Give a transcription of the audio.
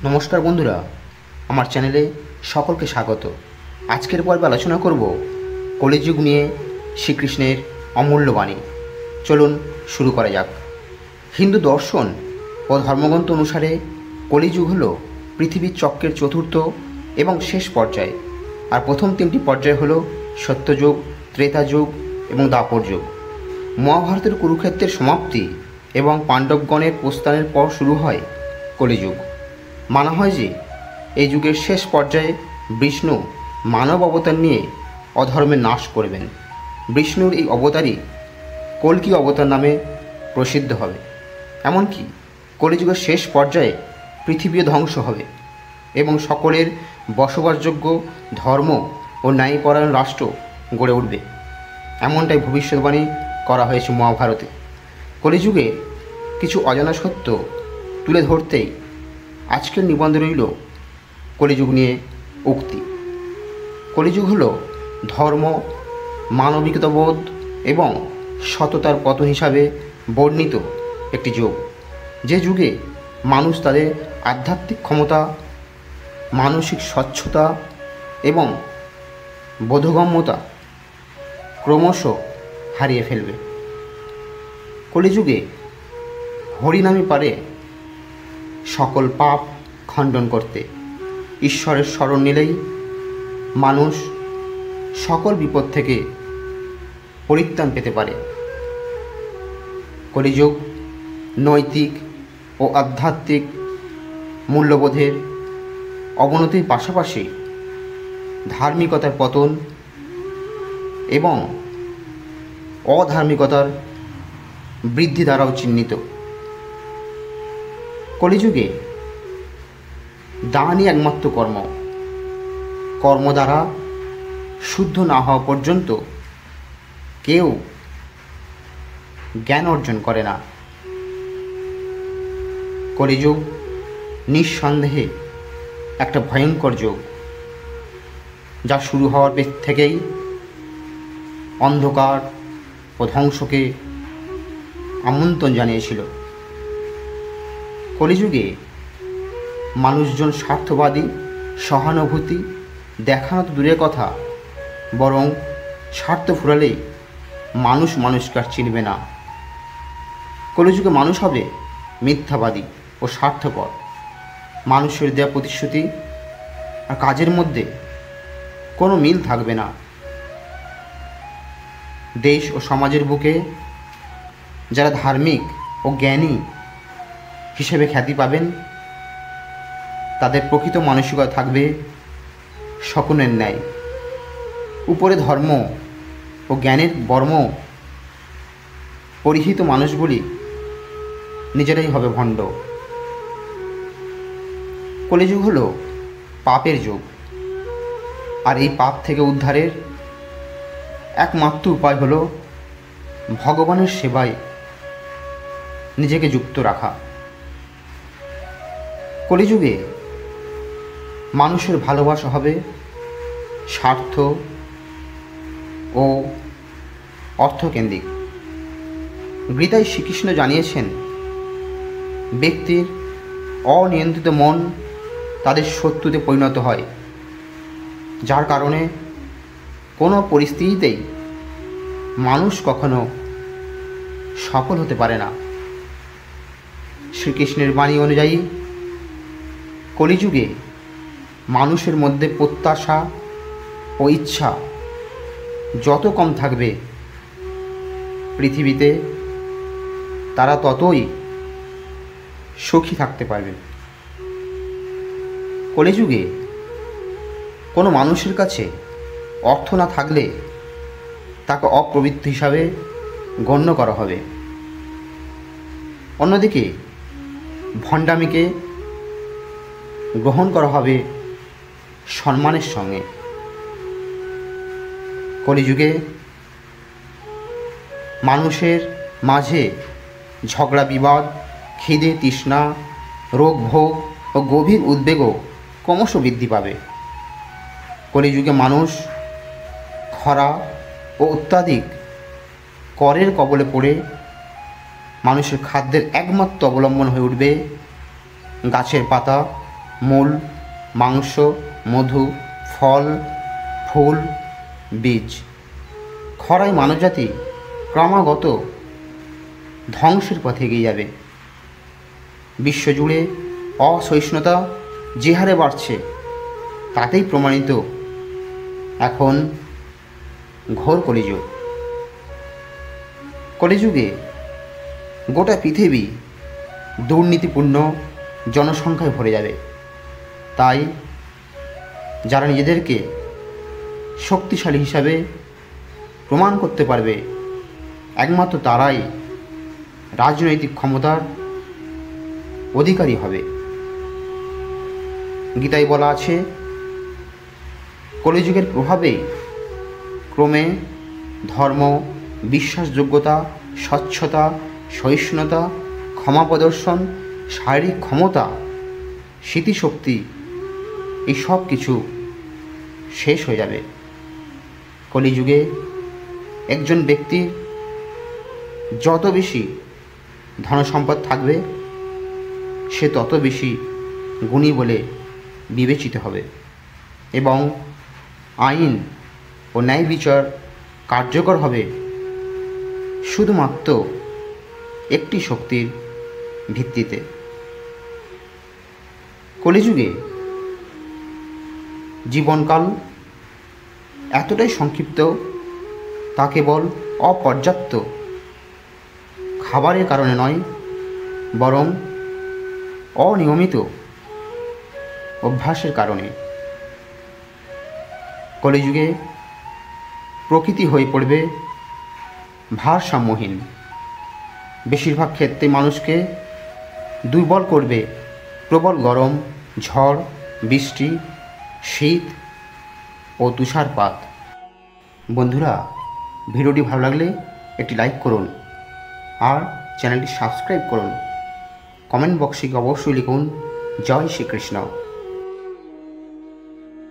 নমস্কার বন্ধুরা, আমার চ্যানেলে সকলকে স্বাগত। আজকের পর্বে আলোচনা করব কলিযুগ নিয়ে শ্রীকৃষ্ণের অমূল্য বাণী। চলুন শুরু করা যাক। হিন্দু দর্শন ও ধর্মগ্রন্থ অনুসারে কলিযুগ হল পৃথিবীর চক্রের চতুর্থ এবং শেষ পর্যায়। আর প্রথম তিনটি পর্যায় হল সত্যযুগ, ত্রেতা যুগ এবং দ্বাপর যুগ। মহাভারতের কুরুক্ষেত্রের সমাপ্তি এবং পাণ্ডবগণের প্রস্থানের পর শুরু হয় কলিযুগ। মানা হয় যে এই যুগের শেষ পর্যায়ে বিষ্ণু মানব অবতার নিয়ে অধর্মের নাশ করবেন। বিষ্ণুর এই অবতারই কল্কি অবতার নামে প্রসিদ্ধ হবে। এমনকি কলিযুগের শেষ পর্যায়ে পৃথিবীও ধ্বংস হবে এবং সকলের বসবাসযোগ্য ধর্ম ও ন্যায়পরায়ণ রাষ্ট্র গড়ে উঠবে, এমনটাই ভবিষ্যৎবাণী করা হয়েছে মহাভারতে। কলিযুগে কিছু অজানা সত্য তুলে ধরতেই আজকের নিবন্ধ রইল কলিযুগ নিয়ে উক্তি। কলিযুগ হল ধর্ম, মানবিকতাবোধ এবং সততার পতন হিসাবে বর্ণিত একটি যুগ, যে যুগে মানুষ তাদের আধ্যাত্মিক ক্ষমতা, মানসিক স্বচ্ছতা এবং বোধগম্যতা ক্রমশ হারিয়ে ফেলবে। কলিযুগে হরিনামই পারে সকল পাপ খণ্ডন করতে। ঈশ্বরের শরণ নিলেই মানুষ সকল বিপদ থেকে পরিত্রাণ পেতে পারে। কলিযুগ নৈতিক ও আধ্যাত্মিক মূল্যবোধের অবনতির পাশাপাশি ধার্মিকতার পতন এবং অধার্মিকতার বৃদ্ধি দ্বারাও চিহ্নিত। কলিযুগে দানই একমাত্র কর্ম দ্বারা শুদ্ধ না হওয়া পর্যন্ত কেউ জ্ঞান অর্জন করে না। কলিযুগ নিঃসন্দেহে একটা ভয়ঙ্কর যুগ, যা শুরু হওয়ার থেকেই অন্ধকার ও ধ্বংসকে আমন্ত্রণ জানিয়েছিল। কলিযুগে মানুষজন স্বার্থবাদী, সহানুভূতি দেখানো তো দূরের কথা, বরং স্বার্থ ফুরালেই মানুষ মানুষকে আর চিনবে না। কলিযুগে মানুষ হবে মিথ্যাবাদী ও স্বার্থপর। মানুষের দেওয়া প্রতিশ্রুতি আর কাজের মধ্যে কোনো মিল থাকবে না। দেশ ও সমাজের বুকে যারা ধার্মিক ও জ্ঞানী হিসেবে খ্যাতি পাবেন, তাদের প্রকৃত মানসিকতা থাকবে শকুনের ন্যায়। উপরে ধর্ম ও জ্ঞানের বর্ম পরিহিত মানুষগুলি নিজেরাই হবে ভণ্ড। কলিযুগ হল পাপের যুগ, আর এই পাপ থেকে উদ্ধারের একমাত্র উপায় হল ভগবানের সেবায় নিজেকে যুক্ত রাখা। কলিযুগে মানুষের ভালোবাসা হবে স্বার্থ ও অর্থকেন্দ্রিক। গীতায় শ্রীকৃষ্ণ জানিয়েছেন, ব্যক্তির অনিয়ন্ত্রিত মন তাদের শত্রুতে পরিণত হয়, যার কারণে কোনো পরিস্থিতিতেই মানুষ কখনো সফল হতে পারে না। শ্রীকৃষ্ণের বাণী অনুযায়ী কলিযুগে মানুষের মধ্যে প্রত্যাশা ও ইচ্ছা যত কম থাকবে, পৃথিবীতে তারা ততই সুখী থাকতে পারবে। কলিযুগে কোনো মানুষের কাছে অর্থ না থাকলে তাকে অপবিত্র হিসাবে গণ্য করা হবে। অন্যদিকে ভণ্ডামিকে গ্রহণ করা হবে সম্মানের সঙ্গে। কলিযুগে মানুষের মাঝে ঝগড়া বিবাদ, খিদে তৃষ্ণা, রোগ ভোগ ও গভীর উদ্বেগও ক্রমশ বৃদ্ধি পাবে। কলিযুগে মানুষ খরা ও অত্যাধিক করের কবলে পড়ে মানুষের খাদ্যের একমাত্র অবলম্বন হয়ে উঠবে গাছের পাতা মূল, মাংস, মধু, ফল, ফুল, বীজ। খরায় মানবজাতি ক্রমাগত ধ্বংসের পথে এগিয়ে যাবে। বিশ্বজুড়ে অসহিষ্ণুতা যে হারে বাড়ছে তাতেই প্রমাণিত এখন ঘোর কলিযুগ। কলিযুগে গোটা পৃথিবী দুর্নীতিপূর্ণ জনসংখ্যায় ভরে যাবে। তাই যারা নিজেদেরকে শক্তিশালী হিসাবে প্রমাণ করতে পারবে একমাত্র তারাই রাজনৈতিক ক্ষমতার অধিকারী হবে। গীতায় বলা আছে, কলিযুগের প্রভাবে ক্রমে ধর্ম, বিশ্বাসযোগ্যতা, স্বচ্ছতা, সহিষ্ণুতা, ক্ষমা প্রদর্শন, শারীরিক ক্ষমতা, স্মৃতিশক্তি এই সব কিছু শেষ হয়ে যাবে। কলিযুগে একজন ব্যক্তির যত বেশি ধনসম্পদ থাকবে সে তত বেশি গুণী বলে বিবেচিত হবে এবং আইন ও ন্যায় বিচার কার্যকর হবে শুধুমাত্র একটি শক্তির ভিত্তিতে। কলিযুগে জীবনকাল এতটাই সংক্ষিপ্ত তা কেবল অপর্যাপ্ত খাবারের কারণে নয়, বরং অনিয়মিত অভ্যাসের কারণে। কলিযুগে প্রকৃতি হয়ে পড়বে ভারসাম্যহীন। বেশিরভাগ ক্ষেত্রে মানুষকে দুর্বল করবে প্রবল গরম, ঝড়, বৃষ্টি, শীত ও তুষারপাত। বন্ধুরা, ভিডিওটি ভালো লাগলে একটি লাইক করুন আর চ্যানেলটি সাবস্ক্রাইব করুন। কমেন্ট বক্সে অবশ্যই লিখুন জয় শ্রীকৃষ্ণ।